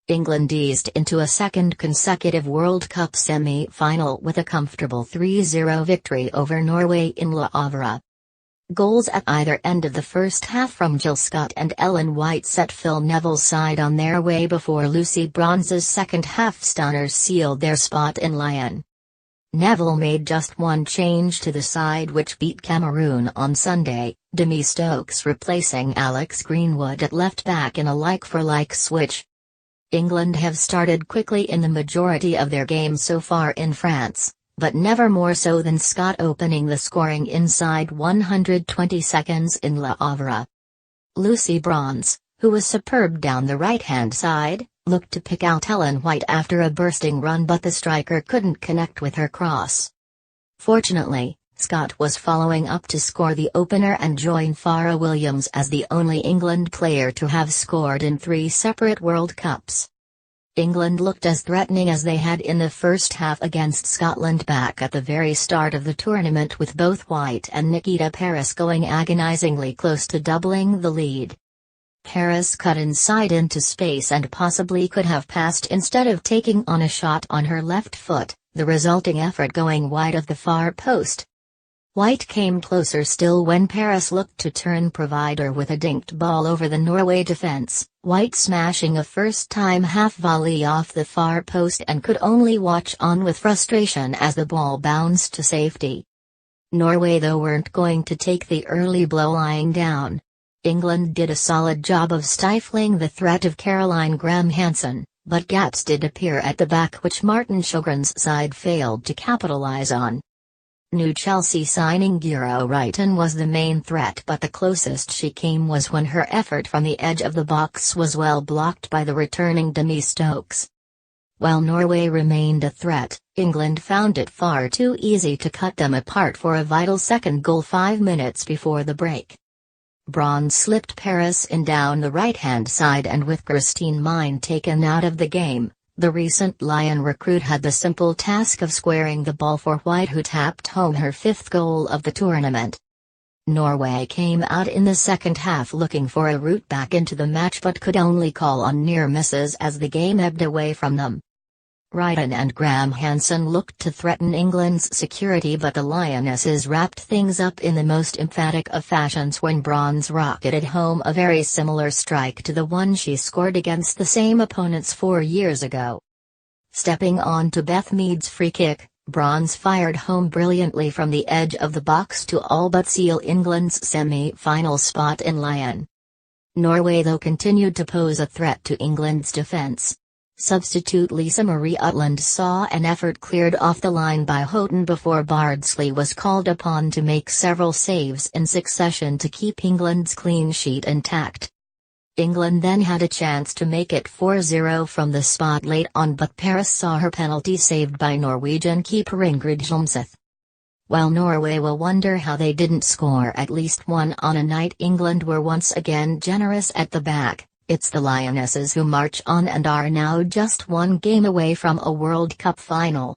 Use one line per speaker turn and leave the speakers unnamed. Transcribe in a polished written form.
England eased into a second consecutive World Cup semi-final with a comfortable 3-0 victory over Norway in Le Havre. Goals at either end of the first half from Jill Scott and Ellen White set Phil Neville's side on their way before Lucy Bronze's second-half stunners sealed their spot in Lyon. Neville made just one change to the side which beat Cameroon on Sunday, Demi Stokes replacing Alex Greenwood at left-back in a like-for-like switch. England have started quickly in the majority of their games so far in France, but never more so than Scott opening the scoring inside 120 seconds in Le Havre. Lucy Bronze, who was superb down the right-hand side, looked to pick out Ellen White after a bursting run, but the striker couldn't connect with her cross. Fortunately, Scott was following up to score the opener and join Farah Williams as the only England player to have scored in 3 separate World Cups. England looked as threatening as they had in the first half against Scotland back at the very start of the tournament, with both White and Nikita Parris going agonizingly close to doubling the lead. Parris cut inside into space and possibly could have passed instead of taking on a shot on her left foot, the resulting effort going wide of the far post. White came closer still when Parris looked to turn provider with a dinked ball over the Norway defence, White smashing a first-time half-volley off the far post, and could only watch on with frustration as the ball bounced to safety. Norway though weren't going to take the early blow lying down. England did a solid job of stifling the threat of Caroline Graham-Hansen, but gaps did appear at the back which Martin Sjogren's side failed to capitalise on. New Chelsea signing Guro Reiten was the main threat, but the closest she came was when her effort from the edge of the box was well blocked by the returning Demi Stokes. While Norway remained a threat, England found it far too easy to cut them apart for a vital second goal 5 minutes before the break. Bronze slipped Parris in down the right-hand side, and with Christine Mine taken out of the game, the recent Lyon recruit had the simple task of squaring the ball for White, who tapped home her 5th goal of the tournament. Norway came out in the second half looking for a route back into the match, but could only call on near misses as the game ebbed away from them. Reiten and Graham-Hansen looked to threaten England's security, but the Lionesses wrapped things up in the most emphatic of fashions when Bronze rocketed home a very similar strike to the one she scored against the same opponents 4 years ago. Stepping on to Beth Mead's free kick, Bronze fired home brilliantly from the edge of the box to all but seal England's semi-final spot in Lyon. Norway though continued to pose a threat to England's defence. Substitute Lisa Marie Utland saw an effort cleared off the line by Houghton before Bardsley was called upon to make several saves in succession to keep England's clean sheet intact. England then had a chance to make it 4-0 from the spot late on, but Parris saw her penalty saved by Norwegian keeper Ingrid Jomseth. While Norway will wonder how they didn't score at least one on a night England were once again generous at the back, it's the Lionesses who march on and are now just one game away from a World Cup final.